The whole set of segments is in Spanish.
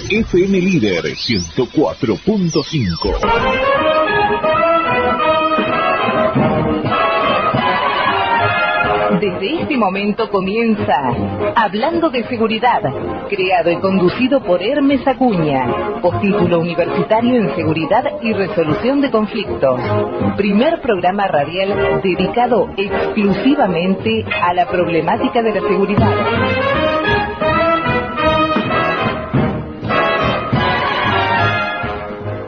FM Líder 104.5. Desde este momento comienza Hablando de Seguridad, creado y conducido por Hermes Acuña, postítulo universitario en Seguridad y Resolución de Conflictos. Primer programa radial dedicado exclusivamente a la problemática de la seguridad.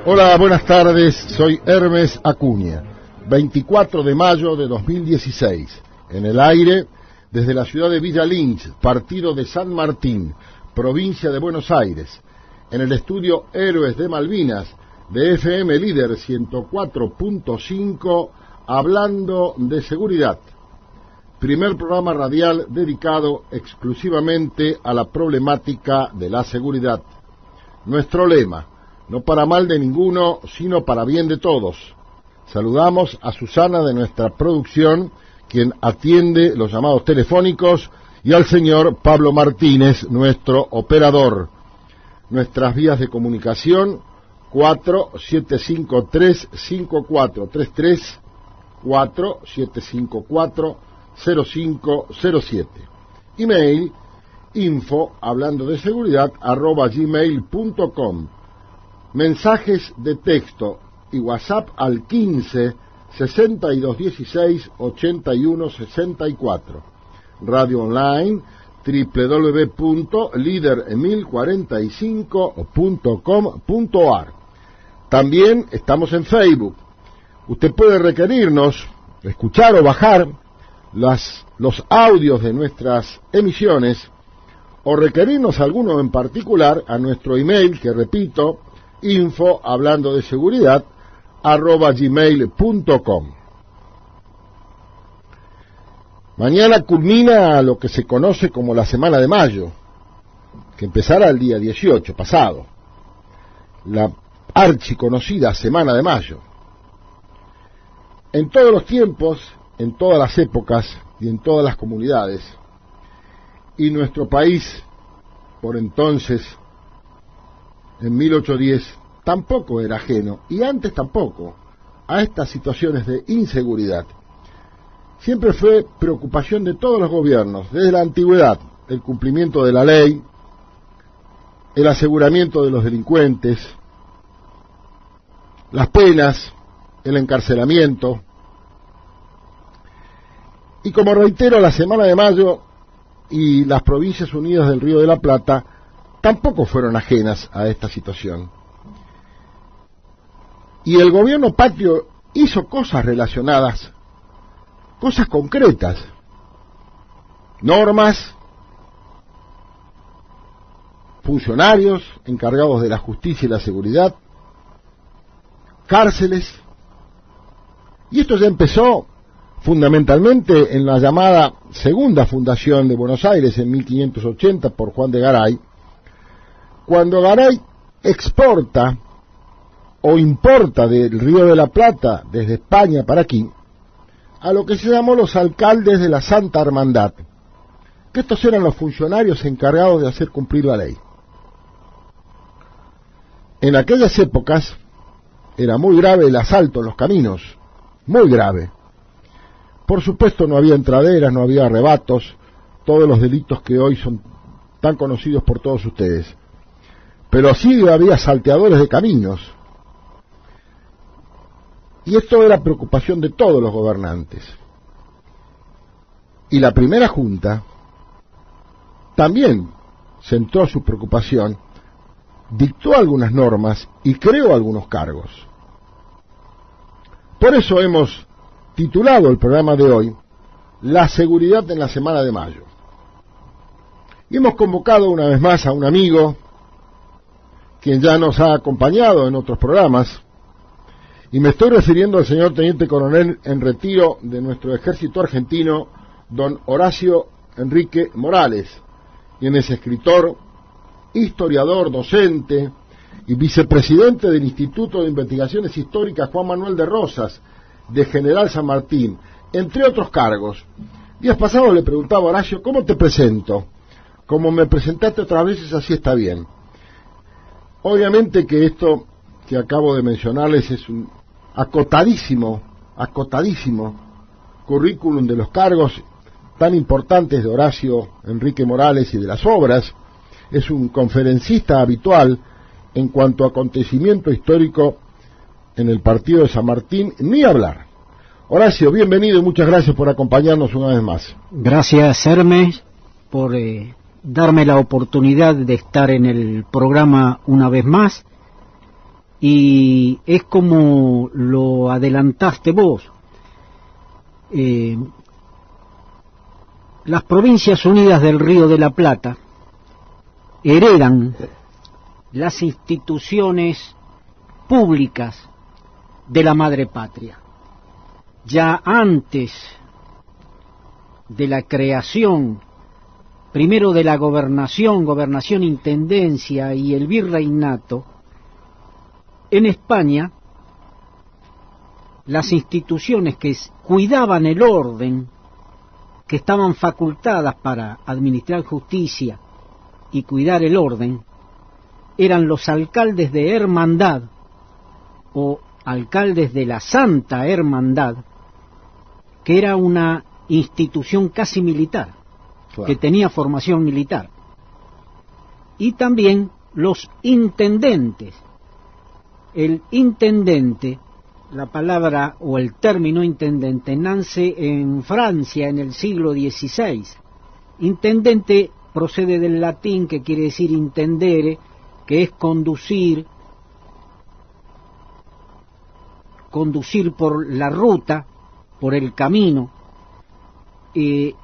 Hola, buenas tardes, soy Hermes Acuña. 24 de mayo de 2016. En el aire, desde la ciudad de Villa Lynch, partido de San Martín, provincia de Buenos Aires, en el estudio Héroes de Malvinas, de FM Líder 104.5, hablando de seguridad. Primer programa radial dedicado exclusivamente a la problemática de la seguridad. Nuestro lema, no para mal de ninguno, sino para bien de todos. Saludamos a Susana de nuestra producción, quien atiende los llamados telefónicos, y al señor Pablo Martínez, nuestro operador. Nuestras vías de comunicación, 4753-5433, 4754-0507. Email, info, hablando de seguridad, @gmail.com. Mensajes de texto y WhatsApp al 15 6216 8164. Radio online www.lider1045.com.ar. También estamos en Facebook. Usted puede requerirnos, escuchar o bajar los audios de nuestras emisiones o requerirnos alguno en particular a nuestro email, que repito, info hablando de seguridad @gmail.com. Mañana culmina lo que se conoce como la Semana de Mayo, que empezará el día 18 pasado, la archiconocida Semana de Mayo. En todos los tiempos, en todas las épocas y en todas las comunidades, y nuestro país, por entonces, en 1810, tampoco era ajeno, y antes tampoco, a estas situaciones de inseguridad. Siempre fue preocupación de todos los gobiernos, desde la antigüedad, el cumplimiento de la ley, el aseguramiento de los delincuentes, las penas, el encarcelamiento. Y como reitero, la Semana de Mayo y las Provincias Unidas del Río de la Plata tampoco fueron ajenas a esta situación. Y el gobierno patrio hizo cosas relacionadas, cosas concretas, normas, funcionarios encargados de la justicia y la seguridad, cárceles. Y esto ya empezó fundamentalmente en la llamada Segunda Fundación de Buenos Aires en 1580 por Juan de Garay, cuando Garay exporta o importa del Río de la Plata, desde España para aquí, a lo que se llamó los alcaldes de la Santa Hermandad, que estos eran los funcionarios encargados de hacer cumplir la ley. En aquellas épocas era muy grave el asalto en los caminos, muy grave. Por supuesto no había entraderas, no había arrebatos, todos los delitos que hoy son tan conocidos por todos ustedes. Pero sí había salteadores de caminos. Y esto era preocupación de todos los gobernantes. Y la primera junta también centró su preocupación, dictó algunas normas y creó algunos cargos. Por eso hemos titulado el programa de hoy La seguridad en la Semana de Mayo. Y hemos convocado una vez más a un amigo, quien ya nos ha acompañado en otros programas, y me estoy refiriendo al señor Teniente Coronel en retiro de nuestro ejército argentino, don Horacio Enrique Morales, quien es escritor, historiador, docente y vicepresidente del Instituto de Investigaciones Históricas Juan Manuel de Rosas, de General San Martín, entre otros cargos. Días pasados le preguntaba a Horacio, ¿cómo te presento? Como me presentaste otras veces, así está bien. Obviamente que esto que acabo de mencionarles es un acotadísimo currículum de los cargos tan importantes de Horacio Enrique Morales y de las obras. Es un conferencista habitual en cuanto a acontecimiento histórico en el partido de San Martín, ni hablar. Horacio, bienvenido y muchas gracias por acompañarnos una vez más. Gracias, Hermes, por darme la oportunidad de estar en el programa una vez más. Y es como lo adelantaste vos. Las Provincias Unidas del Río de la Plata heredan las instituciones públicas de la madre patria. Ya antes de la creación, primero de la gobernación, intendencia y el virreinato, en España, las instituciones que cuidaban el orden, que estaban facultadas para administrar justicia y cuidar el orden, eran los alcaldes de hermandad o alcaldes de la Santa Hermandad, que era una institución casi militar, claro, que tenía formación militar. Y también los intendentes. El intendente, la palabra o el término intendente nace en Francia en el siglo XVI. Intendente procede del latín, que quiere decir intendere, que es conducir por la ruta, por el camino, que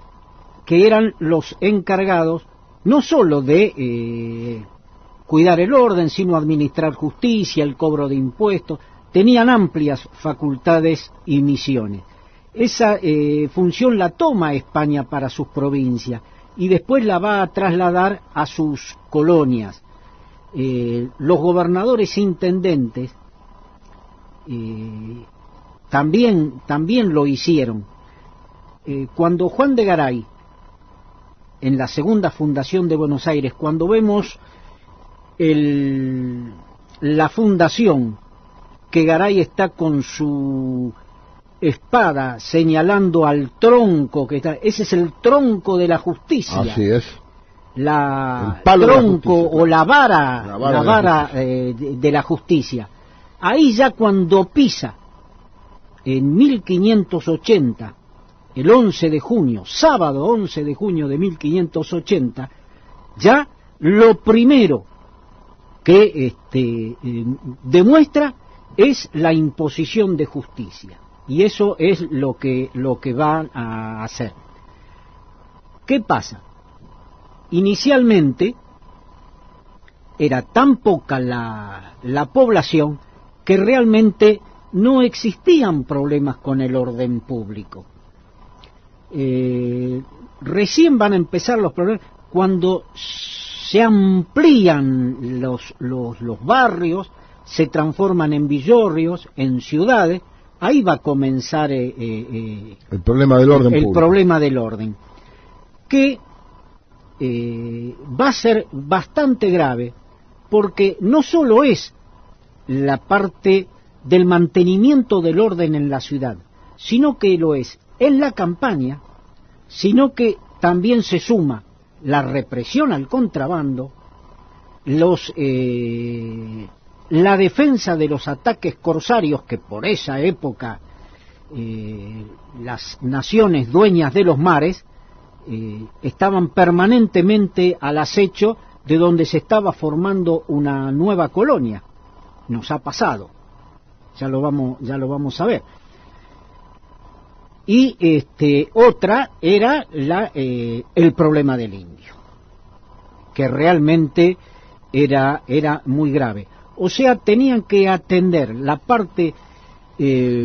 eran los encargados no solo de cuidar el orden, sino administrar justicia, el cobro de impuestos. Tenían amplias facultades y misiones. Esa función la toma España para sus provincias y después la va a trasladar a sus colonias. Los gobernadores intendentes también lo hicieron. Cuando Juan de Garay, en la segunda fundación de Buenos Aires, cuando vemos la fundación, que Garay está con su espada señalando al tronco, ese es el tronco de la justicia. Así es. El tronco o la vara de la justicia. Ahí ya cuando pisa, en 1580, el 11 de junio, sábado 11 de junio de 1580, ya lo primero que demuestra es la imposición de justicia, y eso es lo que van a hacer. ¿Qué pasa? Inicialmente era tan poca la población que realmente no existían problemas con el orden público. Recién van a empezar los problemas cuando se amplían los barrios, se transforman en villorrios, en ciudades. Ahí va a comenzar el problema del orden público. Problema del orden, que va a ser bastante grave, porque no solo es la parte del mantenimiento del orden en la ciudad, sino que lo es en la campaña, sino que también se suma la represión al contrabando, la defensa de los ataques corsarios, que por esa época las naciones dueñas de los mares estaban permanentemente al acecho de donde se estaba formando una nueva colonia. Nos ha pasado, ya lo vamos a ver. Y otra era el problema del indio, que realmente era muy grave. O sea, tenían que atender la parte...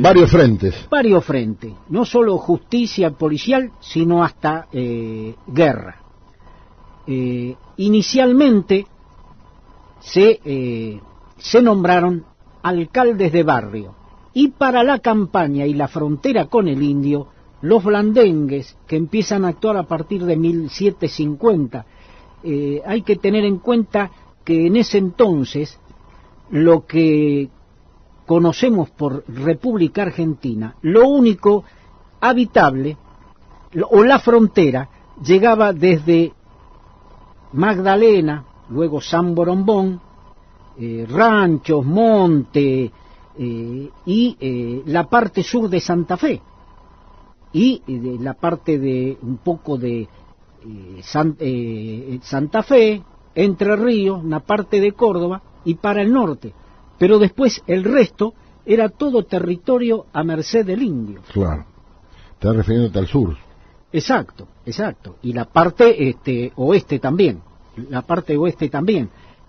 varios frentes, no solo justicia policial, sino hasta guerra. Inicialmente se nombraron alcaldes de barrio, y para la campaña y la frontera con el indio, los blandengues, que empiezan a actuar a partir de 1750. Hay que tener en cuenta que en ese entonces lo que conocemos por República Argentina, lo único habitable, o la frontera, llegaba desde Magdalena, luego San Borombón, Ranchos, Monte, y la parte sur de Santa Fe, y la parte de un poco de Santa Fe, Entre Ríos, una parte de Córdoba y para el norte, pero después el resto era todo territorio a merced del indio. Claro, estás refiriéndote al sur. Exacto, exacto, y la parte oeste también,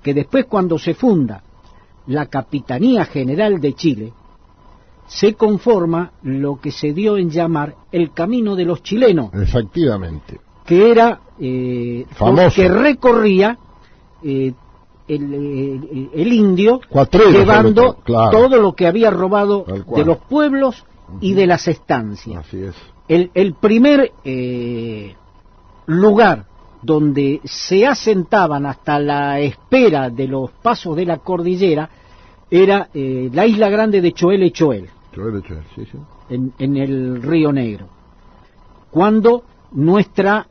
que después cuando se funda la Capitanía General de Chile, se conforma lo que se dio en llamar el Camino de los Chilenos. Efectivamente. Que era famoso, que recorría el indio Cuatrero, llevando claro, todo lo que había robado de los pueblos y de las estancias. Así es. El primer lugar donde se asentaban hasta la espera de los pasos de la cordillera era la isla grande de Choel, sí, sí. En el Río Negro, cuando nuestra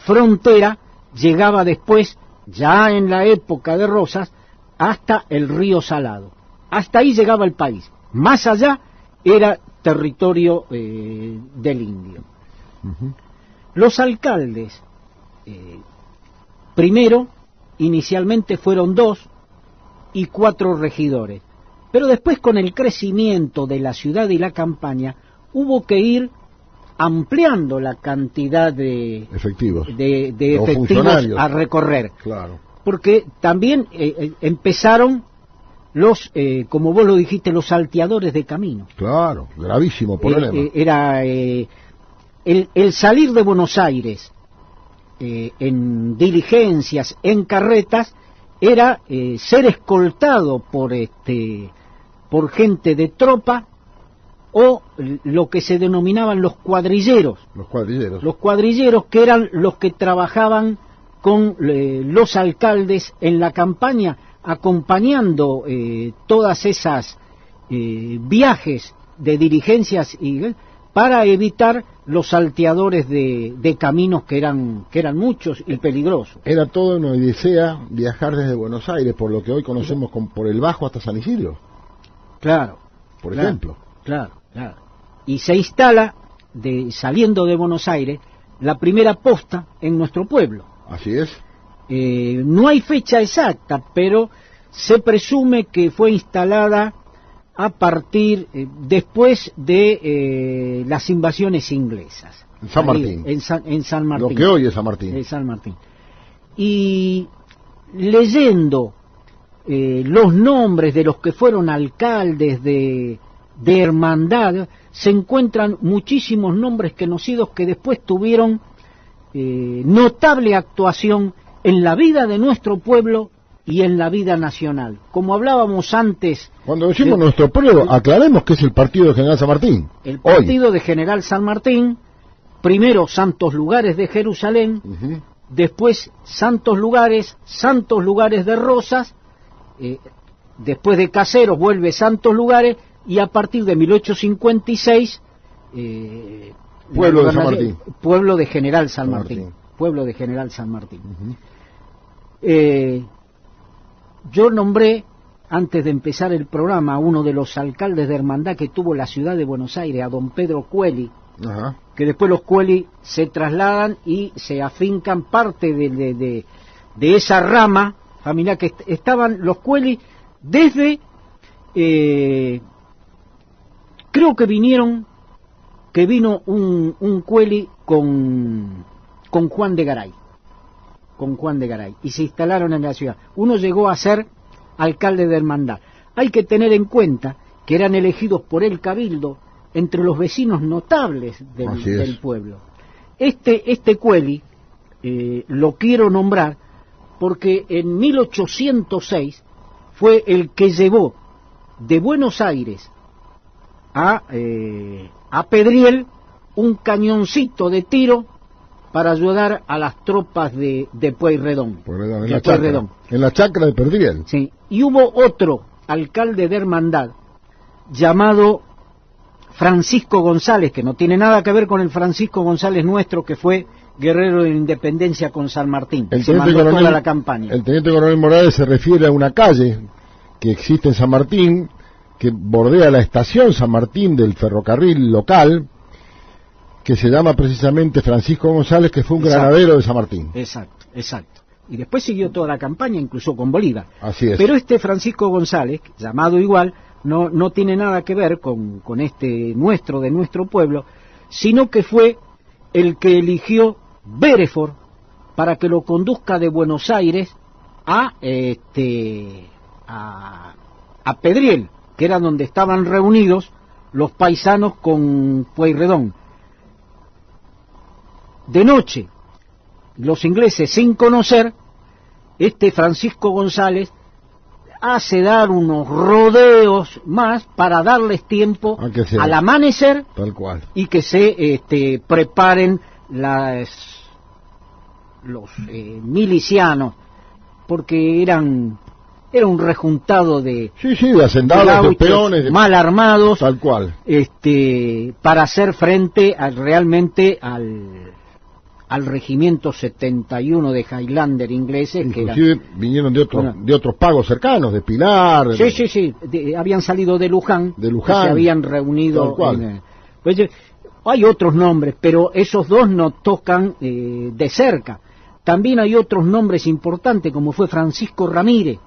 frontera llegaba después, ya en la época de Rosas, hasta el río Salado. Hasta ahí llegaba el país. Más allá era territorio del indio. Uh-huh. Los alcaldes, primero, inicialmente fueron 2 y 4 regidores, pero después con el crecimiento de la ciudad y la campaña, hubo que ir ampliando la cantidad de efectivos, de efectivos a recorrer. Claro. Porque también empezaron los, como vos lo dijiste, los salteadores de camino. Claro, gravísimo problema. Era el salir de Buenos Aires en diligencias, en carretas, era ser escoltado por gente de tropa, o lo que se denominaban los cuadrilleros. Los cuadrilleros, que eran los que trabajaban con los alcaldes en la campaña, acompañando todas esas viajes de diligencias para evitar los salteadores de caminos que eran muchos y peligrosos. Era toda una odisea viajar desde Buenos Aires, por lo que hoy conocemos por el Bajo hasta San Isidro. Claro. Por ejemplo. Claro. Y se instala, saliendo de Buenos Aires, la primera posta en nuestro pueblo. Así es. No hay fecha exacta, pero se presume que fue instalada a partir después de las invasiones inglesas. En San Martín. En San Martín. Lo que hoy es San Martín. San Martín. Y leyendo los nombres de los que fueron alcaldes de hermandad, se encuentran muchísimos nombres conocidos que después tuvieron notable actuación en la vida de nuestro pueblo y en la vida nacional. Como hablábamos antes... Cuando decimos nuestro pueblo, aclaremos que es el Partido de General San Martín. El Partido de General San Martín, primero Santos Lugares de Jerusalén, uh-huh. Después Santos Lugares de Rosas, después de Caseros vuelve Santos Lugares, y a partir de 1856 Pueblo de San Martín. Pueblo de General San Martín. Pueblo de General San Martín. Uh-huh. Yo nombré, antes de empezar el programa, a uno de los alcaldes de hermandad que tuvo la ciudad de Buenos Aires, a don Pedro Cueli, uh-huh. Que después los Cueli se trasladan y se afincan parte de esa rama familiar que estaban los Cueli desde... creo que vino un Cueli con Juan de Garay, y se instalaron en la ciudad. Uno llegó a ser alcalde de hermandad. Hay que tener en cuenta que eran elegidos por el cabildo entre los vecinos notables del pueblo. Este Cueli lo quiero nombrar porque en 1806 fue el que llevó de Buenos Aires a Pedriel un cañoncito de tiro para ayudar a las tropas de Pueyrredón. En la chacra de Perdriel. Sí. Y hubo otro alcalde de Hermandad llamado Francisco González, que no tiene nada que ver con el Francisco González nuestro, que fue guerrero de la independencia con San Martín. Se mandó toda la campaña. El teniente coronel Morales se refiere a una calle que existe en San Martín, que bordea la estación San Martín del ferrocarril local, que se llama precisamente Francisco González, que fue un granadero de San Martín. Exacto. Y después siguió toda la campaña, incluso con Bolívar. Así es. Pero este Francisco González, llamado igual, no tiene nada que ver con este de nuestro pueblo, sino que fue el que eligió Bereford para que lo conduzca de Buenos Aires a Pedriel, que era donde estaban reunidos los paisanos con Pueyrredón. De noche, los ingleses, sin conocer, Francisco González hace dar unos rodeos más para darles tiempo al amanecer, tal cual, y que se preparen los milicianos, porque era un rejuntado de hacendados, de peones, mal armados, tal cual, para hacer frente realmente al regimiento 71 de Highlander ingleses. Inclusive vinieron de otros pagos cercanos, de Pilar. Sí, habían salido de Luján, que se habían reunido. Pues, hay otros nombres, pero esos dos nos tocan de cerca. También hay otros nombres importantes, como fue Francisco Ramírez.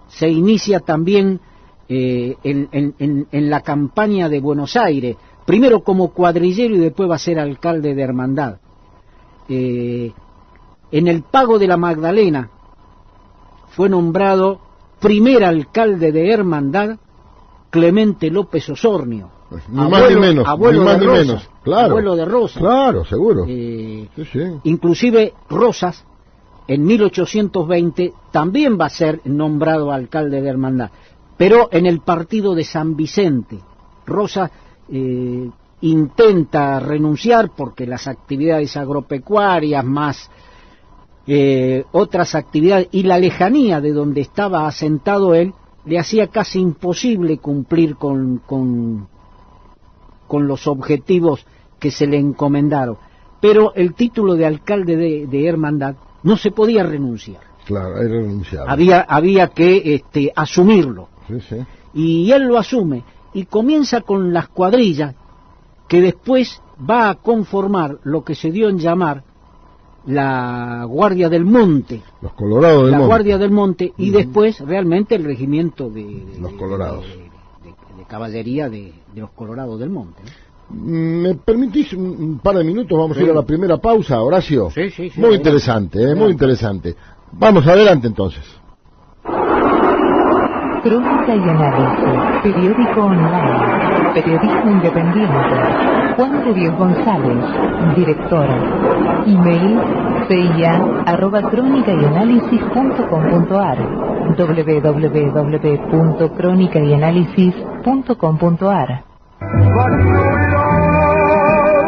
Se inicia también en la campaña de Buenos Aires, primero como cuadrillero y después va a ser alcalde de Hermandad. En el Pago de la Magdalena fue nombrado primer alcalde de Hermandad Clemente López Osornio, abuelo de Rosas. Claro, seguro. Inclusive Rosas, en 1820, también va a ser nombrado alcalde de Hermandad, pero en el partido de San Vicente. Rosas intenta renunciar porque las actividades agropecuarias más otras actividades y la lejanía de donde estaba asentado él le hacía casi imposible cumplir con los objetivos que se le encomendaron. Pero el título de alcalde de Hermandad no se podía renunciar. Claro, era renunciable. Había que asumirlo. Sí. Y él lo asume y comienza con las cuadrillas, que después va a conformar lo que se dio en llamar la Guardia del Monte. Los Colorados del Monte. La Guardia del Monte, y después realmente el regimiento los Colorados. De caballería de los Colorados del Monte, ¿no? ¿Me permitís un par de minutos? Vamos a ir a la primera pausa, Horacio. Sí. Muy interesante, muy interesante. Vamos adelante entonces. Crónica y análisis, periódico online, periodismo independiente. Juan de Dios González, director. Email cia@cronicayanalysis.com.ar, www.cronicayanalysis.com.ar.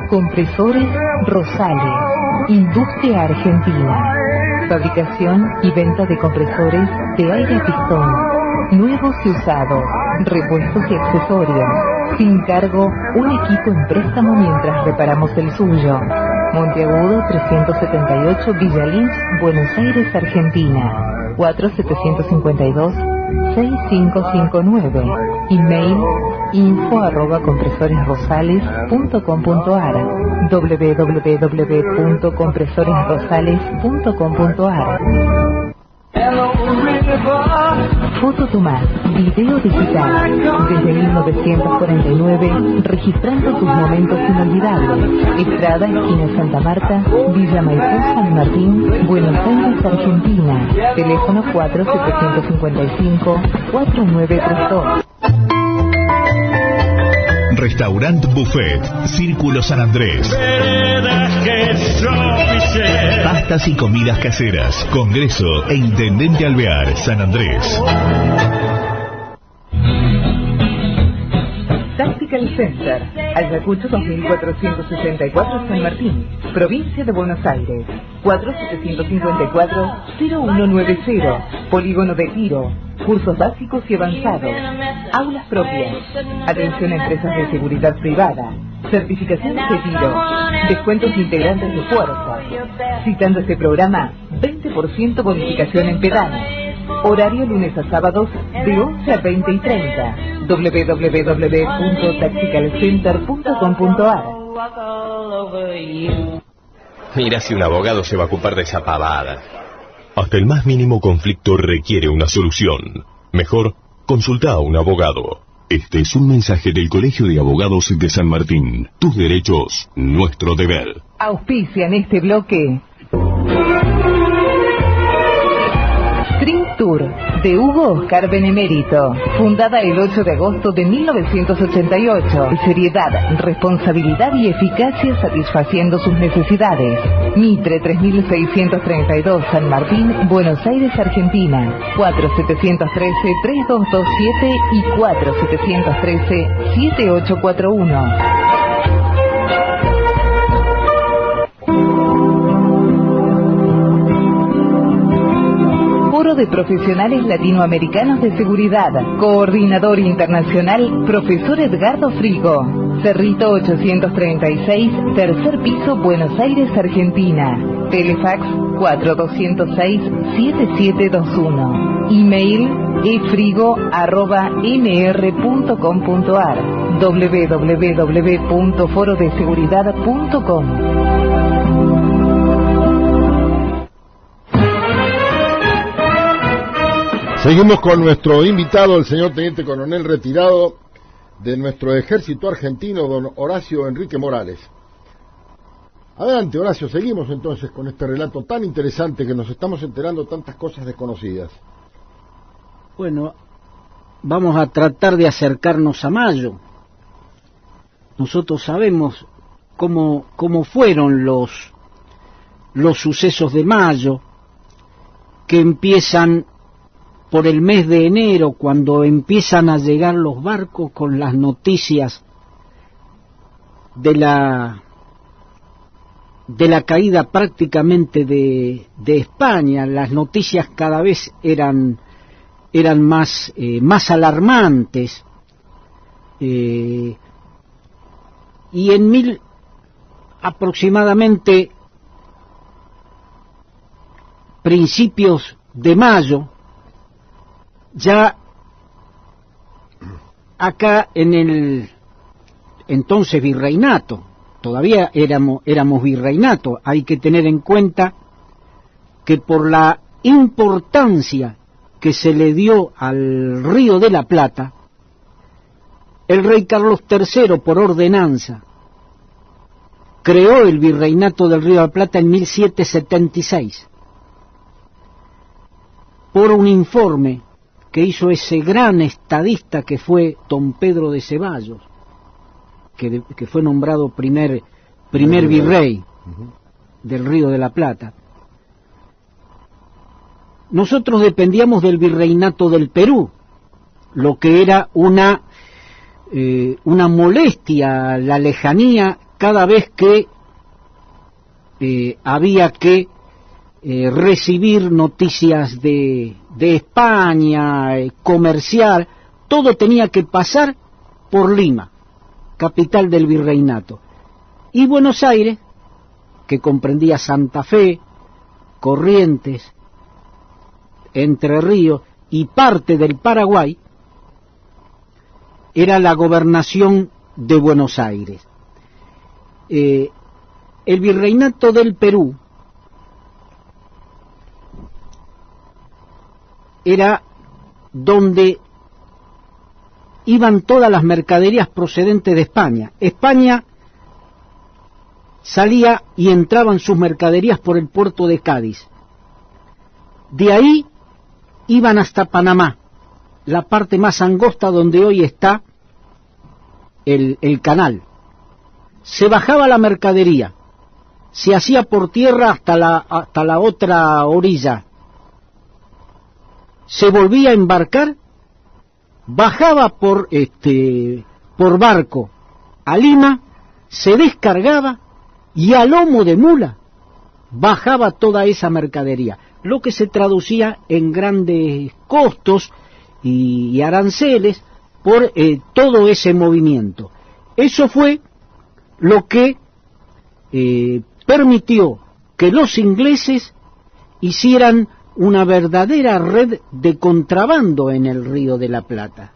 Compresores Rosales, industria argentina. Fabricación y venta de compresores de aire a pistón, nuevos y usados, repuestos y accesorios. Sin cargo, un equipo en préstamo mientras reparamos el suyo. Monteagudo 378, Villa Lynch, Buenos Aires, Argentina. 4752-6559. Email info@compresoresrosales.com.ar, www.compresoresrosales.com.ar. Foto Tomás, video digital, desde 1949, registrando tus momentos inolvidables. Estrada, esquina Santa Marta, Villa Maipú, San Martín, Buenos Aires, Argentina. Teléfono 4755-4932. Restaurant Buffet, Círculo San Andrés. Pastas y comidas caseras. Congreso e Intendente Alvear, San Andrés. Tactical Center, Ayacucho 2464 San Martín, provincia de Buenos Aires, 4754-0190, polígono de tiro, cursos básicos y avanzados, aulas propias, atención a empresas de seguridad privada, certificaciones de tiro, descuentos integrantes de fuerza. Citando este programa, 20% bonificación en pedana. Horario lunes a sábados de 11 a 20 y 30. www.tacticalcenter.com.ar. Mira si un abogado se va a ocupar de esa pavada. Hasta el más mínimo conflicto requiere una solución. Mejor, consulta a un abogado. Este es un mensaje del Colegio de Abogados de San Martín. Tus derechos, nuestro deber. Auspician este bloque Dream Tour de Hugo Oscar Benemérito, fundada el 8 de agosto de 1988. Seriedad, responsabilidad y eficacia satisfaciendo sus necesidades. Mitre 3632 San Martín, Buenos Aires, Argentina. 4713-3227 y 4713-7841. De profesionales latinoamericanos de seguridad. Coordinador internacional, profesor Edgardo Frigo. Cerrito 836, tercer piso, Buenos Aires, Argentina. Telefax 4206-7721. Email efrigo@mr.com.ar. www.forodeseguridad.com. Seguimos con nuestro invitado, el señor Teniente Coronel retirado de nuestro ejército argentino, don Horacio Enrique Morales. Adelante, Horacio, seguimos entonces con este relato tan interesante que nos estamos enterando tantas cosas desconocidas. Bueno, vamos a tratar de acercarnos a Mayo. Nosotros sabemos cómo fueron los sucesos de Mayo, que empiezan por el mes de enero, cuando empiezan a llegar los barcos con las noticias de la caída prácticamente de España. Las noticias cada vez eran más alarmantes, y en aproximadamente principios de mayo, ya acá en el entonces virreinato, todavía éramos virreinato, hay que tener en cuenta que por la importancia que se le dio al Río de la Plata, el rey Carlos III, por ordenanza, creó el virreinato del Río de la Plata en 1776, por un informe que hizo ese gran estadista que fue don Pedro de Ceballos, que fue nombrado primer virrey del Río de la Plata. Nosotros dependíamos del virreinato del Perú, lo que era una molestia, la lejanía, cada vez que había que recibir noticias de España, comercial, todo tenía que pasar por Lima, capital del virreinato. Y Buenos Aires, que comprendía Santa Fe, Corrientes, Entre Ríos y parte del Paraguay, era la gobernación de Buenos Aires. El virreinato del Perú era donde iban todas las mercaderías procedentes de España. España salía y entraban sus mercaderías por el puerto de Cádiz. De ahí iban hasta Panamá, la parte más angosta donde hoy está el canal. Se bajaba la mercadería, se hacía por tierra hasta la otra orilla, se volvía a embarcar, bajaba por por barco a Lima, se descargaba y a lomo de mula bajaba toda esa mercadería, lo que se traducía en grandes costos y aranceles por todo ese movimiento. Eso fue lo que permitió que los ingleses hicieran una verdadera red de contrabando en el Río de la Plata.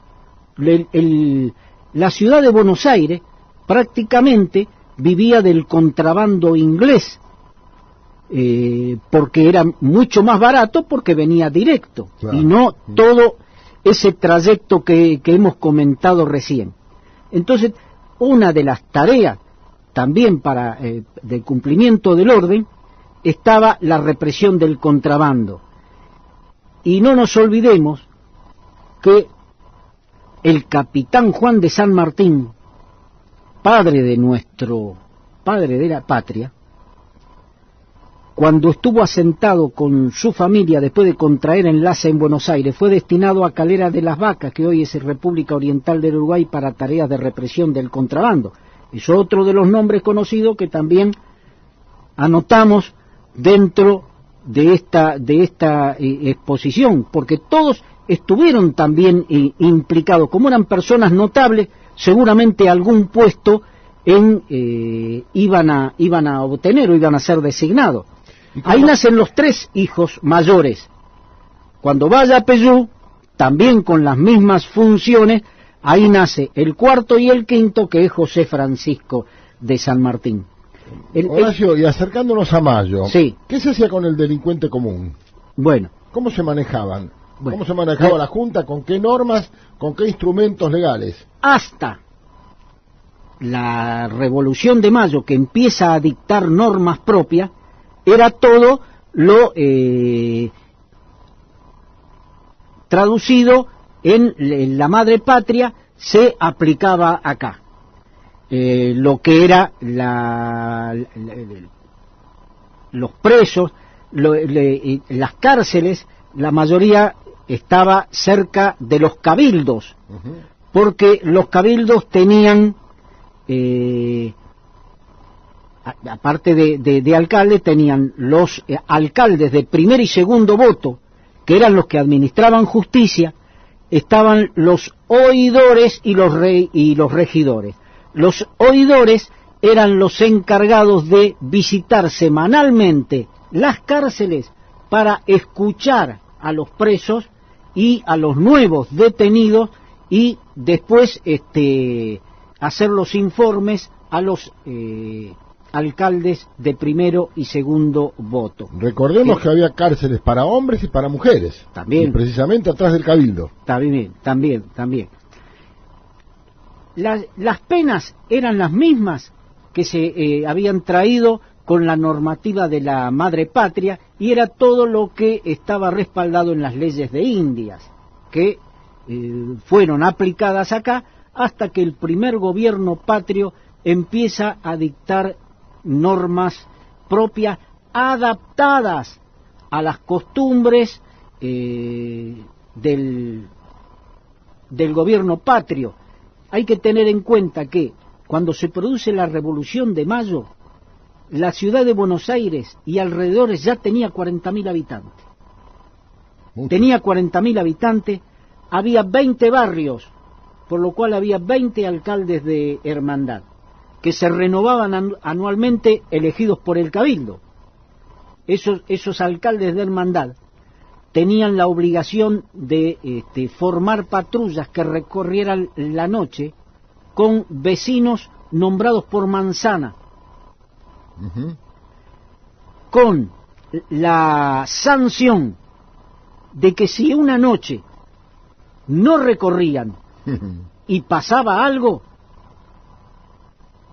La ciudad de Buenos Aires prácticamente vivía del contrabando inglés, porque era mucho más barato, porque venía directo, claro, y no todo ese trayecto que hemos comentado recién. Entonces, una de las tareas también para del cumplimiento del orden estaba la represión del contrabando. Y no nos olvidemos que el capitán Juan de San Martín, padre de la patria, cuando estuvo asentado con su familia después de contraer enlace en Buenos Aires, fue destinado a Calera de las Vacas, que hoy es República Oriental del Uruguay, para tareas de represión del contrabando. Es otro de los nombres conocidos que también anotamos dentro de esta exposición, porque todos estuvieron también implicados. Como eran personas notables, seguramente algún puesto iban a obtener o iban a ser designados. Ahí nacen los 3 hijos mayores. Cuando vaya a Peyú, también con las mismas funciones, ahí nace el 4º y el 5º, que es José Francisco de San Martín. Horacio, y acercándonos a Mayo, sí. ¿Qué se hacía con el delincuente común? Bueno. ¿Cómo se manejaban? ¿Cómo se manejaba la Junta? ¿Con qué normas? ¿Con qué instrumentos legales? Hasta la Revolución de Mayo, que empieza a dictar normas propias, era todo lo traducido en la madre patria, se aplicaba acá. Lo que era los presos, las cárceles, la mayoría estaba cerca de los cabildos, porque los cabildos tenían, aparte de alcaldes, tenían los alcaldes de primer y segundo voto, que eran los que administraban justicia, estaban los oidores y los regidores. Los oidores eran los encargados de visitar semanalmente las cárceles para escuchar a los presos y a los nuevos detenidos y después hacer los informes a los alcaldes de primero y segundo voto. Recordemos que había cárceles para hombres y para mujeres. También. Y precisamente atrás del cabildo. También. Las penas eran las mismas que se habían traído con la normativa de la madre patria, y era todo lo que estaba respaldado en las leyes de Indias, que fueron aplicadas acá hasta que el primer gobierno patrio empieza a dictar normas propias adaptadas a las costumbres del gobierno patrio. Hay que tener en cuenta que cuando se produce la Revolución de Mayo, la ciudad de Buenos Aires y alrededores ya tenía 40.000 habitantes. Tenía 40.000 habitantes, había 20 barrios, por lo cual había 20 alcaldes de hermandad, que se renovaban anualmente, elegidos por el cabildo. Esos alcaldes de hermandad tenían la obligación de formar patrullas que recorrieran la noche con vecinos nombrados por manzana, con la sanción de que si una noche no recorrían y pasaba algo,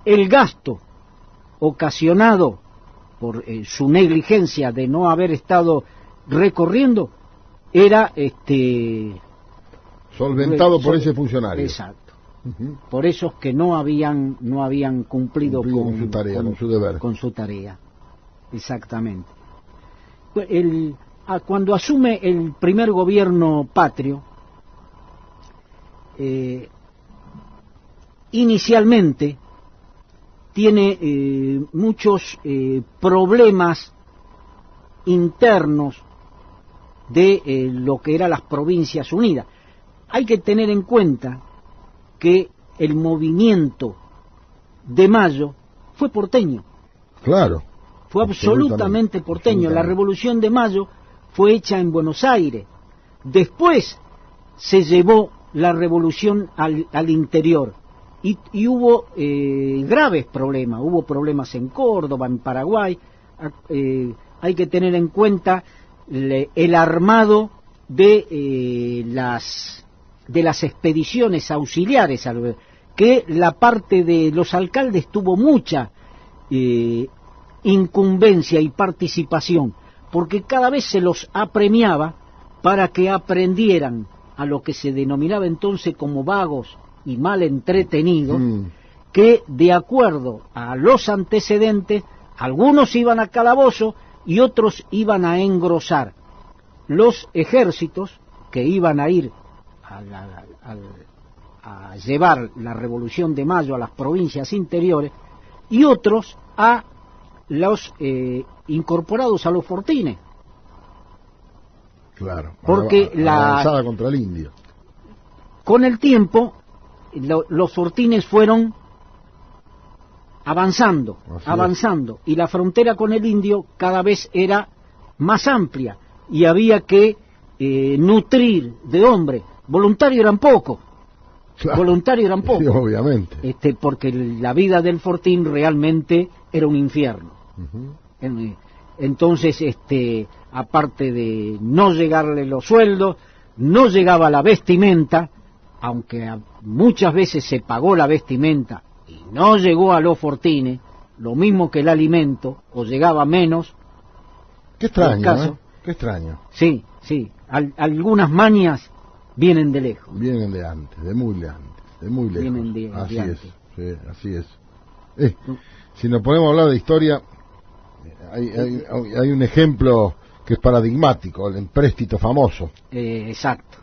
el gasto ocasionado por su negligencia de no haber estado recorriendo era solventado por ese funcionario. Exacto. Por esos que no habían cumplido con su tarea, con su deber. Con su tarea. Exactamente. Cuando asume el primer gobierno patrio, inicialmente tiene muchos problemas internos de lo que eran las Provincias Unidas. Hay que tener en cuenta que el movimiento de Mayo fue porteño. Claro. Fue absolutamente porteño. La Revolución de Mayo fue hecha en Buenos Aires. Después se llevó la revolución al interior y hubo graves problemas. Hubo problemas en Córdoba, en Paraguay. Hay que tener en cuenta el armado de las expediciones auxiliares, que la parte de los alcaldes tuvo mucha incumbencia y participación, porque cada vez se los apremiaba para que aprendieran a lo que se denominaba entonces como vagos y mal entretenidos, que de acuerdo a los antecedentes, algunos iban a calabozo y otros iban a engrosar los ejércitos que iban a ir a llevar la Revolución de Mayo a las provincias interiores, y otros a los incorporados a los fortines. Claro, porque la avanzada contra el indio. Con el tiempo, los fortines fueron avanzando, y la frontera con el indio cada vez era más amplia, y había que nutrir de hombres. Voluntarios eran pocos. Claro. Voluntarios eran pocos. Sí, obviamente. Porque la vida del fortín realmente era un infierno. Entonces, aparte de no llegarle los sueldos, no llegaba la vestimenta, aunque muchas veces se pagó la vestimenta y no llegó a los fortines, lo mismo que el alimento, o llegaba menos. Qué extraño, Qué extraño. Sí, sí. Algunas mañas vienen de lejos. Vienen de antes, de muy lejos. Vienen de así antes. Es, sí, así es. Si nos podemos hablar de historia, hay un ejemplo que es paradigmático, el empréstito famoso. Exacto.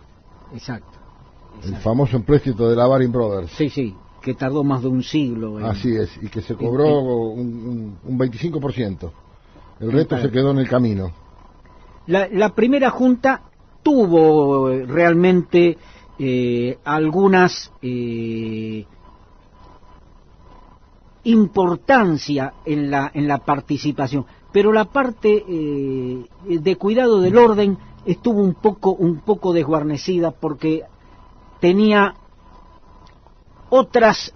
El famoso empréstito de la Baring Brothers. Sí, que tardó más de un siglo. Así es, y que se cobró un 25%. El resto se quedó en el camino. La primera junta tuvo realmente algunas importancia en la participación, pero la parte de cuidado del orden estuvo un poco desguarnecida, porque tenía otras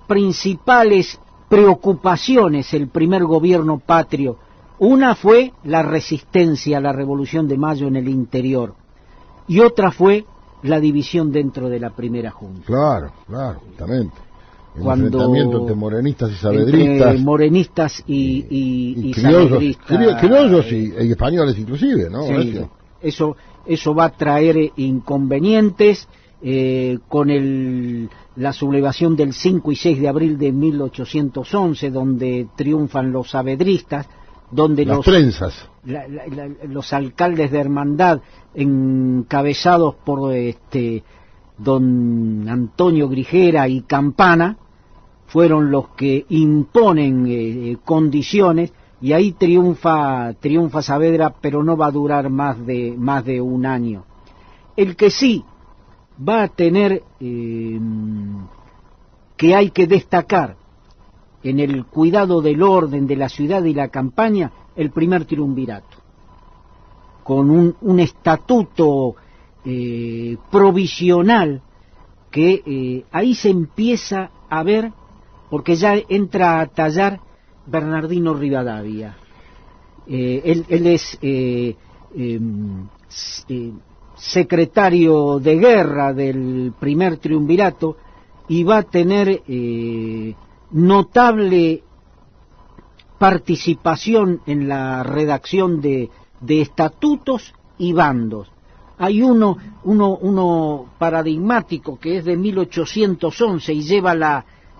principales preocupaciones el primer gobierno patrio. Una fue la resistencia a la Revolución de Mayo en el interior, y otra fue la división dentro de la primera junta. Claro, justamente. El enfrentamiento entre morenistas y saavedristas. Entre morenistas y criollos, criollos y españoles inclusive, ¿no? Sí, eso va a traer inconvenientes. Con la sublevación del 5 y 6 de abril de 1811, donde triunfan los saavedristas, donde las trenzas. Los alcaldes de hermandad, encabezados por don Antonio Grijera y Campana, fueron los que imponen condiciones, y ahí triunfa Saavedra, pero no va a durar más de un año. El que sí va a tener que hay que destacar en el cuidado del orden de la ciudad y la campaña, el primer triunvirato, con un estatuto provisional que ahí se empieza a ver, porque ya entra a tallar Bernardino Rivadavia. Él es secretario de guerra del primer triunvirato, y va a tener notable participación en la redacción de estatutos y bandos. Hay uno paradigmático que es de 1811 y lleva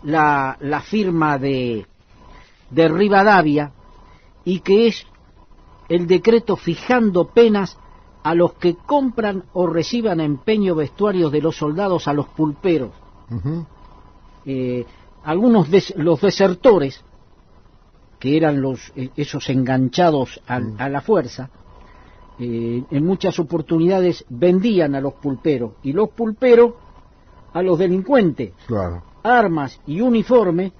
la firma de Rivadavia, y que es el decreto fijando penas a los que compran o reciban a empeño vestuarios de los soldados, a los pulperos. Algunos los desertores, que eran esos enganchados a la fuerza, en muchas oportunidades vendían a los pulperos, y los pulperos a los delincuentes. Claro. Armas y uniforme.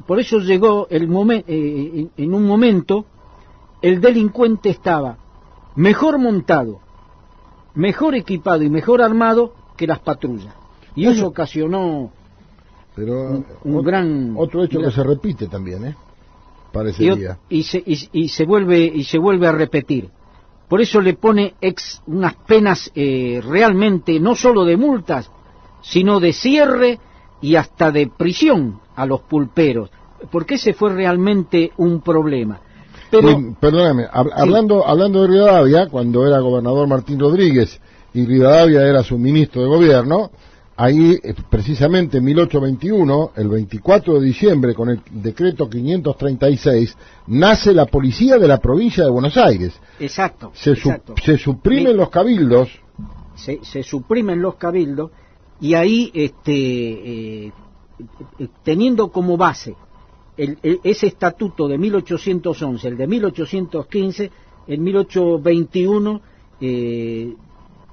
Por eso llegó en un momento el delincuente estaba mejor montado, mejor equipado y mejor armado que las patrullas, y eso ocasionó un gran otro hecho que se repite también, parecería, y se vuelve a repetir. Por eso le pone unas penas realmente no solo de multas, sino de cierre y hasta de prisión a los pulperos, porque ese fue realmente un problema. Pero, perdóname, hablando de Rivadavia, cuando era gobernador Martín Rodríguez y Rivadavia era su ministro de gobierno, ahí precisamente en 1821, el 24 de diciembre, con el decreto 536, nace la policía de la provincia de Buenos Aires. Exacto. Se suprimen los cabildos. Se suprimen los cabildos, y ahí teniendo como base ese estatuto de 1811, el de 1815, en 1821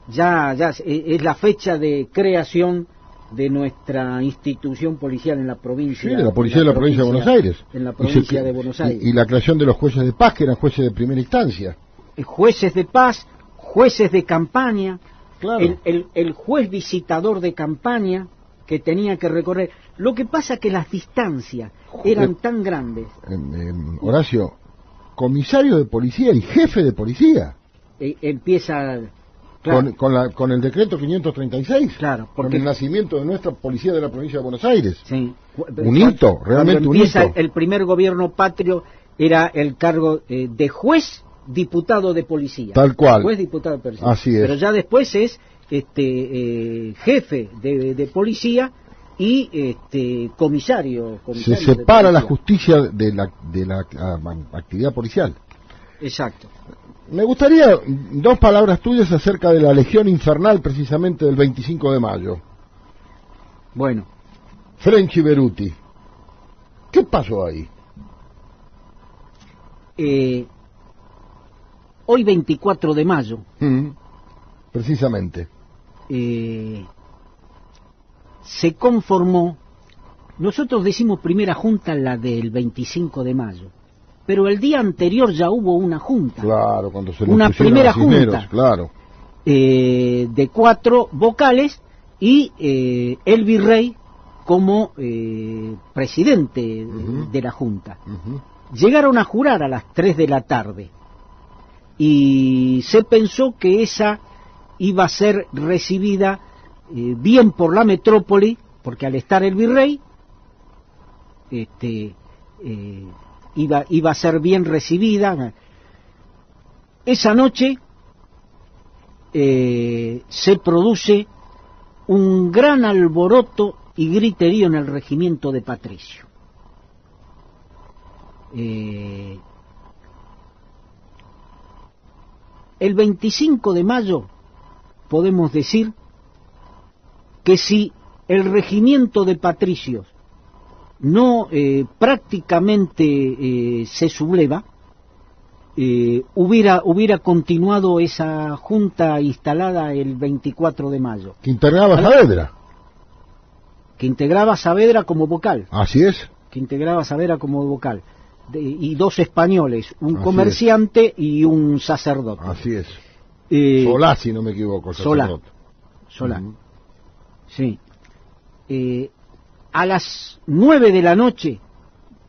ya es la fecha de creación de nuestra institución policial en la provincia. Sí, de la policía de la provincia de Buenos Aires. En la provincia de Buenos Aires. Y la creación de los jueces de paz, que eran jueces de primera instancia. Jueces de paz, jueces de campaña. Claro. El juez visitador de campaña que tenía que recorrer. Lo que pasa es que las distancias eran tan grandes. Horacio, comisario de policía y jefe de policía. Empieza... Claro. Con el decreto 536, claro, porque con el nacimiento de nuestra policía de la provincia de Buenos Aires. Sí. Un hito, realmente un hito. El primer gobierno patrio era el cargo de juez diputado de policía. Tal cual. Juez diputado de policía. Así es. Pero ya después es jefe de policía y comisario. Se separa la justicia de la actividad policial. Exacto. Me gustaría dos palabras tuyas acerca de la Legión Infernal, precisamente del 25 de mayo. Bueno. Frenchi Beruti. ¿Qué pasó ahí? Hoy 24 de mayo. Precisamente. Se conformó, nosotros decimos primera junta, la del 25 de mayo. Pero el día anterior ya hubo una junta. Claro, cuando se una primera junta, claro. De 4 vocales y el virrey como presidente de la junta. Llegaron a jurar a las 3 de la tarde y se pensó que esa iba a ser recibida bien por la metrópoli, porque al estar el virrey iba a ser bien recibida. Esa noche se produce un gran alboroto y griterío en el regimiento de Patricio. El 25 de mayo podemos decir que si el regimiento de Patricios no prácticamente se subleva, hubiera continuado esa junta instalada el 24 de mayo. Que integraba Saavedra. Que integraba a Saavedra como vocal. Así es. Que integraba a Saavedra como vocal. Y 2 españoles, un comerciante y un sacerdote. Así es. Solá, si no me equivoco. Solá. Sí. A las 9 de la noche,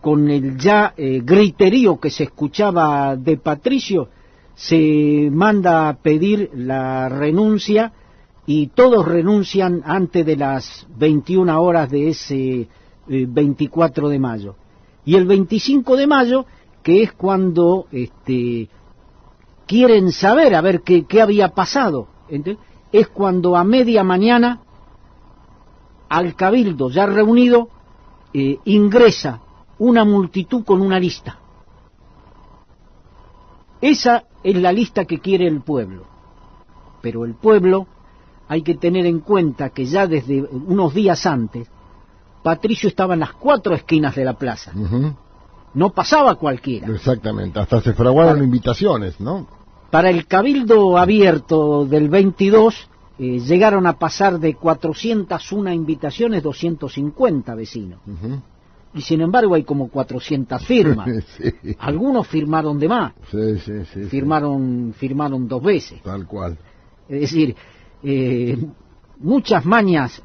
con el ya griterío que se escuchaba de Patricio, se manda a pedir la renuncia y todos renuncian antes de las 21 horas de ese 24 de mayo. Y el 25 de mayo, que es cuando quieren saber a ver qué había pasado, ¿entendés? Es cuando a media mañana al cabildo ya reunido ingresa una multitud con una lista. Esa es la lista que quiere el pueblo. Pero el pueblo, hay que tener en cuenta que ya desde unos días antes, Patricio estaba en las 4 esquinas de la plaza. No pasaba cualquiera. Exactamente, hasta se fraguaron invitaciones, ¿no? Para el cabildo abierto del 22, llegaron a pasar de 401 invitaciones 250 vecinos. Y sin embargo hay como 400 firmas. Sí. Algunos firmaron de más. Sí. Firmaron 2 veces. Tal cual. Es decir, muchas mañas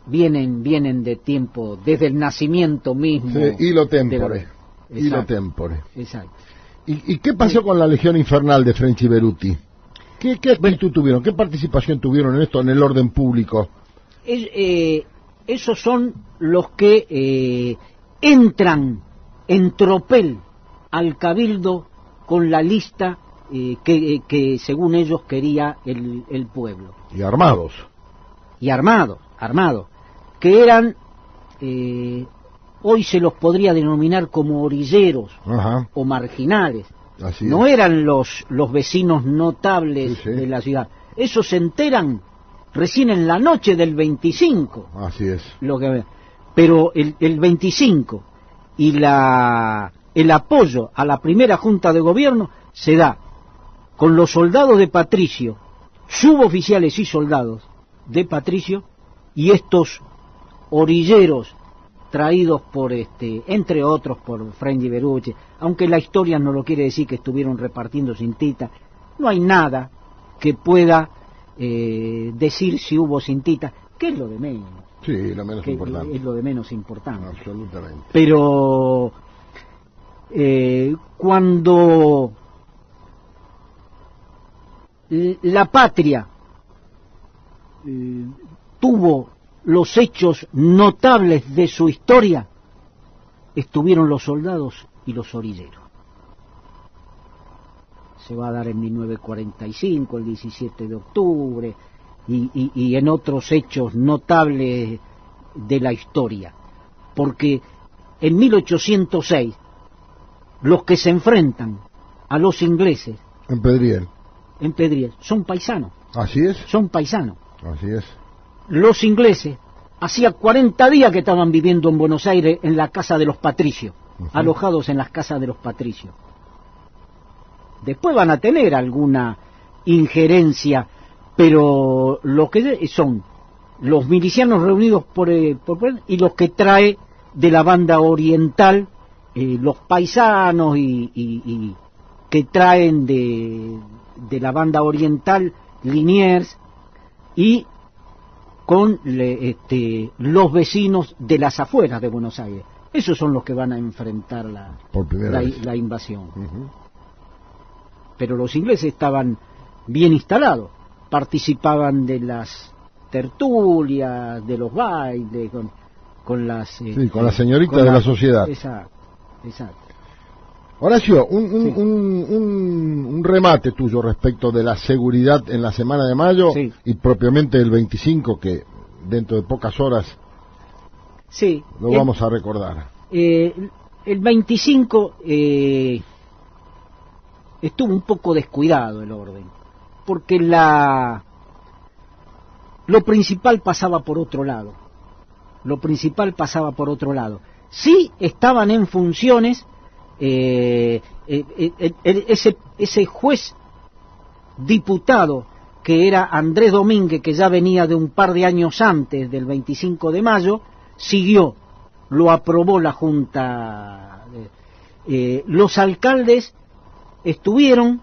vienen de tiempo, desde el nacimiento mismo. Sí, hilo tempore. Hilo tempore. Exacto. ¿Y qué pasó con la Legión Infernal de French y Beruti? ¿Qué actitud tuvieron? ¿Qué participación tuvieron en esto, en el orden público? Esos son los que entran en tropel al cabildo con la lista que según ellos quería el pueblo. Y armados. Y armados, que eran, hoy se los podría denominar como orilleros. Ajá. O marginales. Así no es. eran los vecinos notables Sí. de la ciudad. Esos se enteran recién en la noche del 25. Así es. Pero el 25 y el apoyo a la primera junta de gobierno se da con los soldados de Patricio, suboficiales y soldados de Patricio, y estos orilleros traídos por entre otros por French y Beruti, aunque la historia no lo quiere decir que estuvieron repartiendo cintita. No hay nada que pueda decir si hubo cintita, que es lo de menos. Sí, lo menos importante. Es lo de menos importante. Absolutamente. Pero cuando la patria tuvo los hechos notables de su historia, estuvieron los soldados y los orilleros. Se va a dar en 1945, el 17 de octubre, y en otros hechos notables de la historia. Porque en 1806, los que se enfrentan a los ingleses En Pedriel. son paisanos. Así es. Son paisanos. Así es. Los ingleses hacía 40 días que estaban viviendo en Buenos Aires en la casa de los patricios, alojados en las casas de los patricios. Después van a tener alguna injerencia, pero lo que son los milicianos reunidos y los que trae de la banda oriental, los paisanos y que traen de la banda oriental Liniers, y con los vecinos de las afueras de Buenos Aires. Esos son los que van a enfrentar la invasión. Pero los ingleses estaban bien instalados, participaban de las tertulias, de los bailes, con las señoritas de la sociedad. Exacto. Horacio, un remate tuyo respecto de la seguridad en la Semana de Mayo, sí, y propiamente el 25, que dentro de pocas horas sí, lo vamos a recordar. El 25 estuvo un poco descuidado el orden, porque lo principal pasaba por otro lado. Sí estaban en funciones ese juez diputado que era Andrés Domínguez, que ya venía de un par de años antes del 25 de mayo, siguió, lo aprobó la Junta. Los alcaldes estuvieron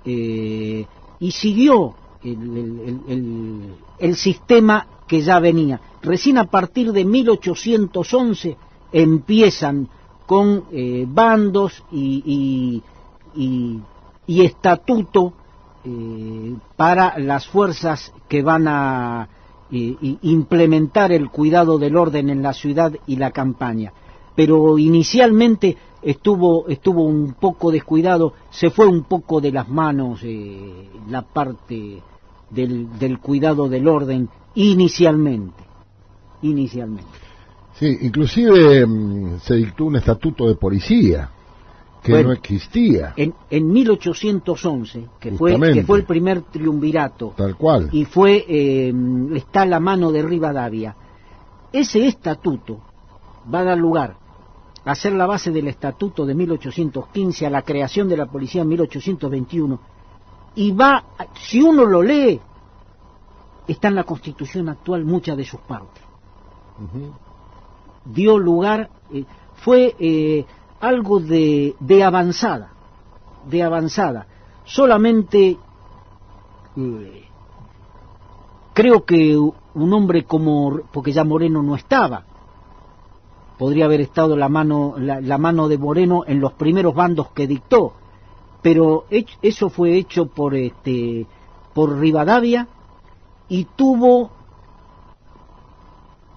y siguió el sistema que ya venía. Recién a partir de 1811 empiezan con bandos y estatuto para las fuerzas que van a implementar el cuidado del orden en la ciudad y la campaña. Pero inicialmente estuvo un poco descuidado, se fue un poco de las manos la parte del cuidado del orden inicialmente. Sí, inclusive se dictó un estatuto de policía Que bueno, no existía. En 1811, que fue el primer triunvirato, tal cual, y está la mano de Rivadavia. Ese estatuto va a dar lugar a ser la base del estatuto de 1815, a la creación de la policía en 1821, y si uno lo lee, está en la Constitución actual muchas de sus partes. Dio lugar, fue algo de avanzada, solamente creo que un hombre porque ya Moreno no estaba, podría haber estado la mano de Moreno en los primeros bandos que dictó, pero eso fue hecho por Rivadavia y tuvo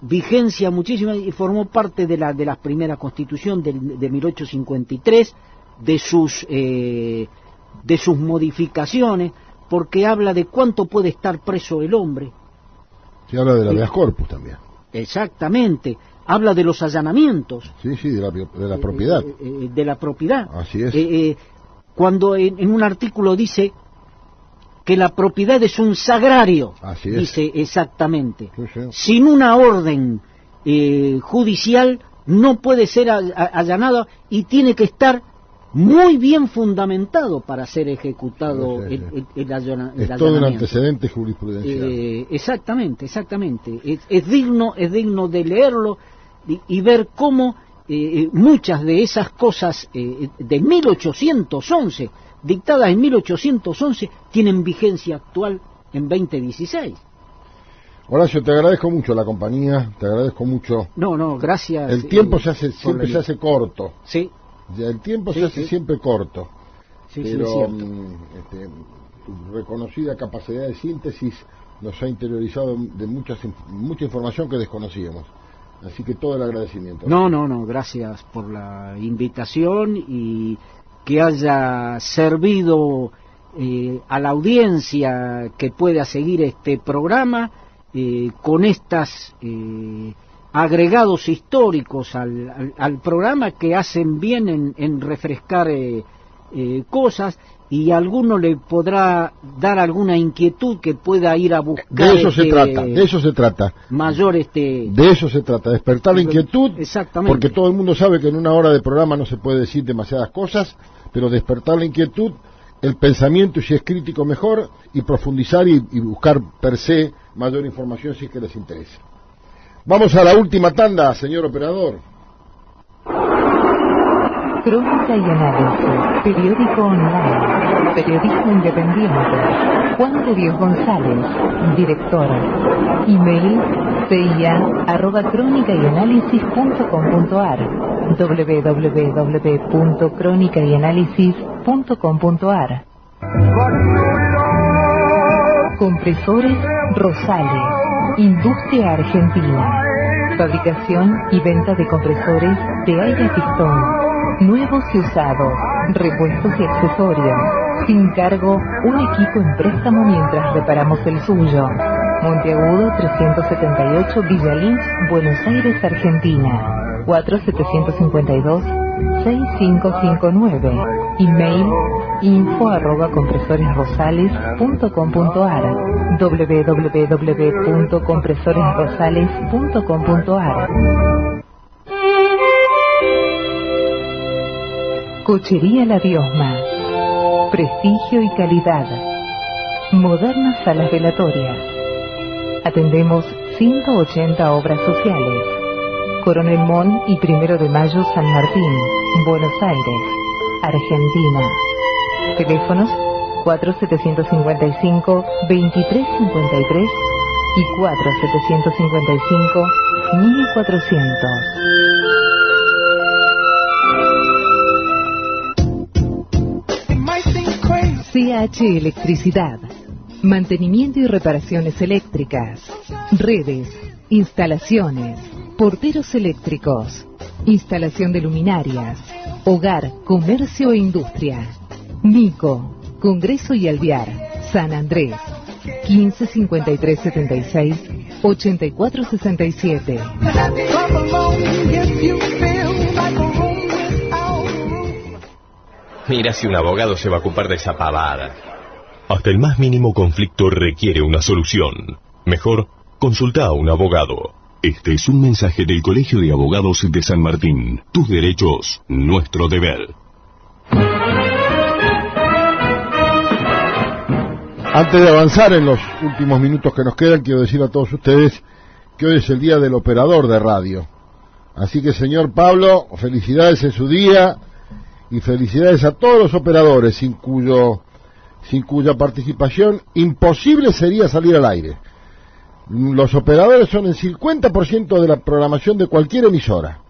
vigencia muchísima y formó parte de la primera Constitución de 1853, de sus modificaciones, porque habla de cuánto puede estar preso el hombre. Se habla de la habeas corpus también. Exactamente. Habla de los allanamientos. Sí, de la propiedad. De la propiedad. Así es. Cuando en un artículo dice que la propiedad es un sagrario, así es. Dice exactamente. Sí. Sin una orden judicial no puede ser allanado y tiene que estar muy bien fundamentado para ser ejecutado el allanamiento. Es todo un antecedente jurisprudencial. Exactamente. Es digno de leerlo y ver cómo muchas de esas cosas de 1811, dictadas en 1811, tienen vigencia actual en 2016. Horacio, te agradezco mucho la compañía, te agradezco mucho. No, gracias. El tiempo siempre se hace corto. Sí. Ya el tiempo se hace siempre corto. Pero tu reconocida capacidad de síntesis nos ha interiorizado de mucha información que desconocíamos. Así que todo el agradecimiento. No, gracias por la invitación y que haya servido a la audiencia que pueda seguir este programa con estas agregados históricos al programa que hacen bien en refrescar cosas, y a alguno le podrá dar alguna inquietud que pueda ir a buscar. De eso se trata. Mayor De eso se trata, despertar la inquietud. Exactamente. Porque todo el mundo sabe que en una hora de programa no se puede decir demasiadas cosas, pero despertar la inquietud, el pensamiento, si es crítico mejor, y profundizar y buscar per se mayor información si es que les interesa. Vamos a la última tanda, señor operador. Crónica y análisis, periódico online, periodismo independiente. Juan de Dios González, director. Email cia@cronicayanalysis.com.ar, www.cronicayanalysis.com.ar. Compresores Rosales, industria argentina. Fabricación y venta de compresores de aire a pistón, nuevos y usados, repuestos y accesorios. Sin cargo, un equipo en préstamo mientras reparamos el suyo. Monteagudo 378, Villa Lynch, Buenos Aires, Argentina. 4752-6559. Email info@compresoresrosales.com.ar, www.compresoresrosales.com.ar. Cochería La Diosma, prestigio y calidad. Modernas salas velatorias. Atendemos 180 obras sociales. Coronel Mon y 1 de Mayo, San Martín, Buenos Aires, Argentina. Teléfonos 4755-2353 y 4755-1400. CH Electricidad. Mantenimiento y reparaciones eléctricas. Redes, instalaciones, porteros eléctricos, instalación de luminarias, hogar, comercio e industria. Nico, Congreso y Alvear, San Andrés, 155376-8467. Mira si un abogado se va a ocupar de esa pavada. Hasta el más mínimo conflicto requiere una solución. Mejor, consulta a un abogado. Este es un mensaje del Colegio de Abogados de San Martín. Tus derechos, nuestro deber. Antes de avanzar en los últimos minutos que nos quedan, quiero decir a todos ustedes que hoy es el día del operador de radio. Así que, señor Pablo, felicidades en su día y felicidades a todos los operadores sin cuya participación imposible sería salir al aire. Los operadores son el 50% de la programación de cualquier emisora.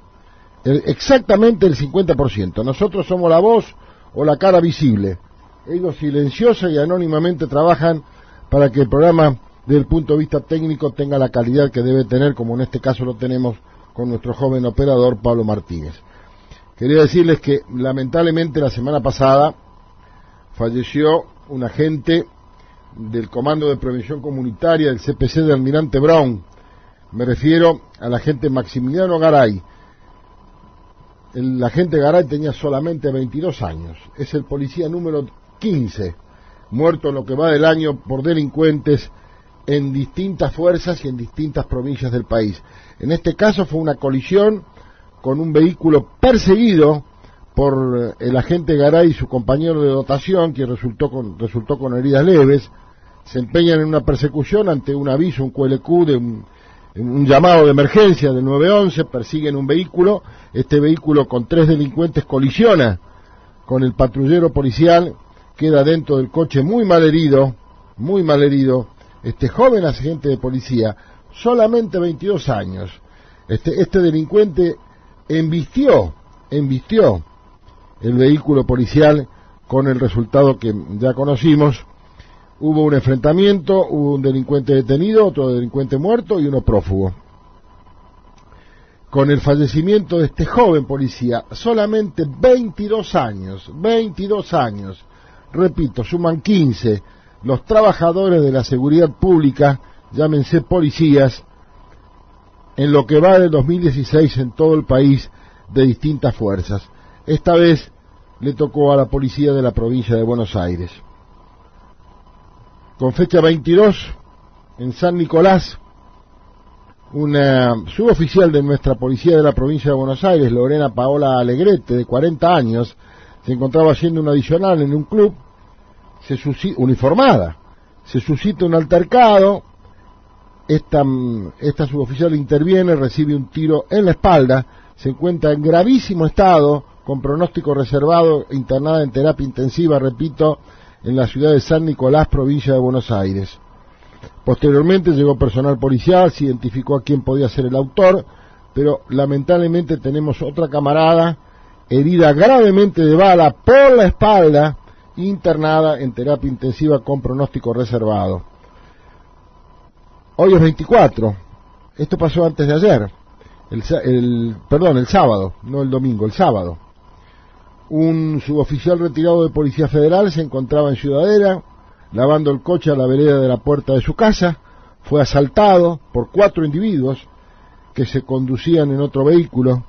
Exactamente el 50%. Nosotros somos la voz o la cara visible. Ellos silenciosa y anónimamente trabajan para que el programa, desde el punto de vista técnico, tenga la calidad que debe tener, como en este caso lo tenemos con nuestro joven operador Pablo Martínez. Quería decirles que lamentablemente la semana pasada falleció un agente del Comando de Prevención Comunitaria del CPC de Almirante Brown. Me refiero al agente Maximiliano Garay. El agente Garay tenía solamente 22 años. Es el policía número 15, muerto en lo que va del año por delincuentes en distintas fuerzas y en distintas provincias del país. En este caso fue una colisión con un vehículo perseguido por el agente Garay y su compañero de dotación, que resultó con heridas leves. Se empeñan en una persecución ante un aviso, un QLQ de un llamado de emergencia del 911, persiguen un vehículo. Este vehículo con 3 delincuentes colisiona con el patrullero policial, queda dentro del coche muy mal herido. Este joven agente de policía, solamente 22 años. Este delincuente embistió el vehículo policial con el resultado que ya conocimos. Hubo un enfrentamiento, hubo un delincuente detenido, otro delincuente muerto y uno prófugo. Con el fallecimiento de este joven policía, solamente 22 años, repito, suman 15 los trabajadores de la seguridad pública, llámense policías, en lo que va del 2016 en todo el país de distintas fuerzas. Esta vez le tocó a la policía de la provincia de Buenos Aires. Con fecha 22, en San Nicolás, una suboficial de nuestra policía de la provincia de Buenos Aires, Lorena Paola Alegrete, de 40 años, se encontraba haciendo un adicional en un club, uniformada. Se suscita un altercado, esta suboficial interviene, recibe un tiro en la espalda, se encuentra en gravísimo estado, con pronóstico reservado, internada en terapia intensiva, repito, en la ciudad de San Nicolás, provincia de Buenos Aires. Posteriormente llegó personal policial, se identificó a quién podía ser el autor, pero lamentablemente tenemos otra camarada herida gravemente de bala por la espalda, internada en terapia intensiva con pronóstico reservado. Hoy es 24, esto pasó antes de ayer, el sábado, no el domingo, el sábado. Un suboficial retirado de Policía Federal se encontraba en Ciudadela, lavando el coche a la vereda de la puerta de su casa. Fue asaltado por 4 individuos que se conducían en otro vehículo.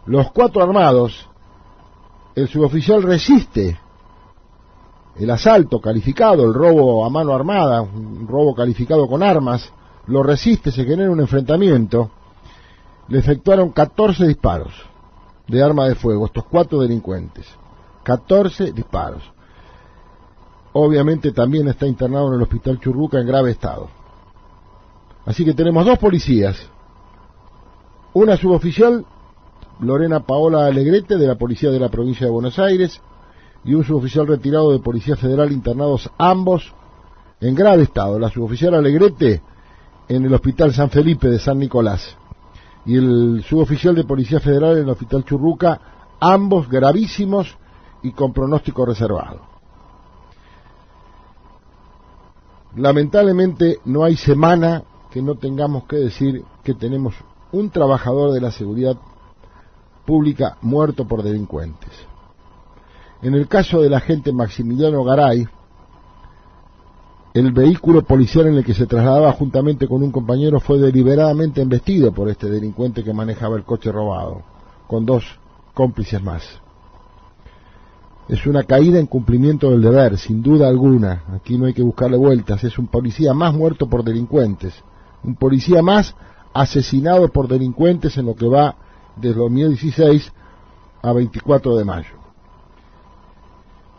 Los 4 armados. El suboficial resiste el asalto calificado, el robo a mano armada, un robo calificado con armas. Lo resiste, se genera un enfrentamiento. Le efectuaron 14 disparos de arma de fuego, estos 4 delincuentes. 14 disparos. Obviamente también está internado en el hospital Churruca en grave estado. Así que tenemos 2 policías. Una suboficial, Lorena Paola Alegrete, de la Policía de la Provincia de Buenos Aires, y un suboficial retirado de Policía Federal, internados ambos en grave estado. La suboficial Alegrete en el Hospital San Felipe de San Nicolás, y el suboficial de Policía Federal en el Hospital Churruca, ambos gravísimos y con pronóstico reservado. Lamentablemente no hay semana que no tengamos que decir que tenemos un trabajador de la seguridad pública muerto por delincuentes. En el caso del agente Maximiliano Garay, el vehículo policial en el que se trasladaba juntamente con un compañero fue deliberadamente embestido por este delincuente que manejaba el coche robado, con 2 cómplices más. Es una caída en cumplimiento del deber, sin duda alguna. Aquí no hay que buscarle vueltas. Es un policía más muerto por delincuentes. Un policía más asesinado por delincuentes en lo que va desde 2016 a 24 de mayo.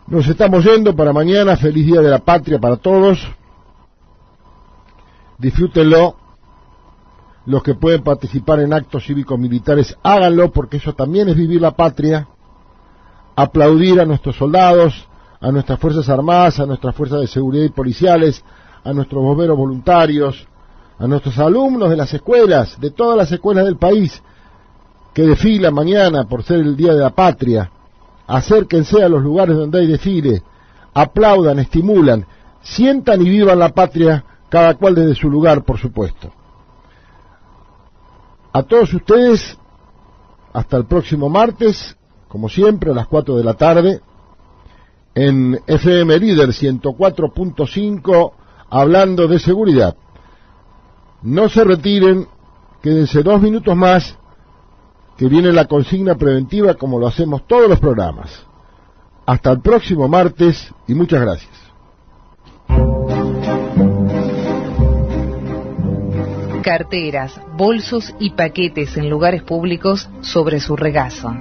Nos estamos yendo para mañana. Feliz Día de la Patria para todos. Disfrútenlo. Los que pueden participar en actos cívicos militares, háganlo, porque eso también es vivir la patria. Aplaudir a nuestros soldados, a nuestras Fuerzas Armadas, a nuestras fuerzas de seguridad y policiales, a nuestros bomberos voluntarios, a nuestros alumnos de las escuelas, de todas las escuelas del país, que desfilan mañana por ser el Día de la Patria. Acérquense a los lugares donde hay desfile, aplaudan, estimulan, sientan y vivan la patria, cada cual desde su lugar, por supuesto. A todos ustedes, hasta el próximo martes, como siempre, a las 4 de la tarde, en FM Líder 104.5, hablando de seguridad. No se retiren, quédense 2 minutos más, que viene la consigna preventiva como lo hacemos todos los programas. Hasta el próximo martes y muchas gracias. Carteras, bolsos y paquetes en lugares públicos sobre su regazo.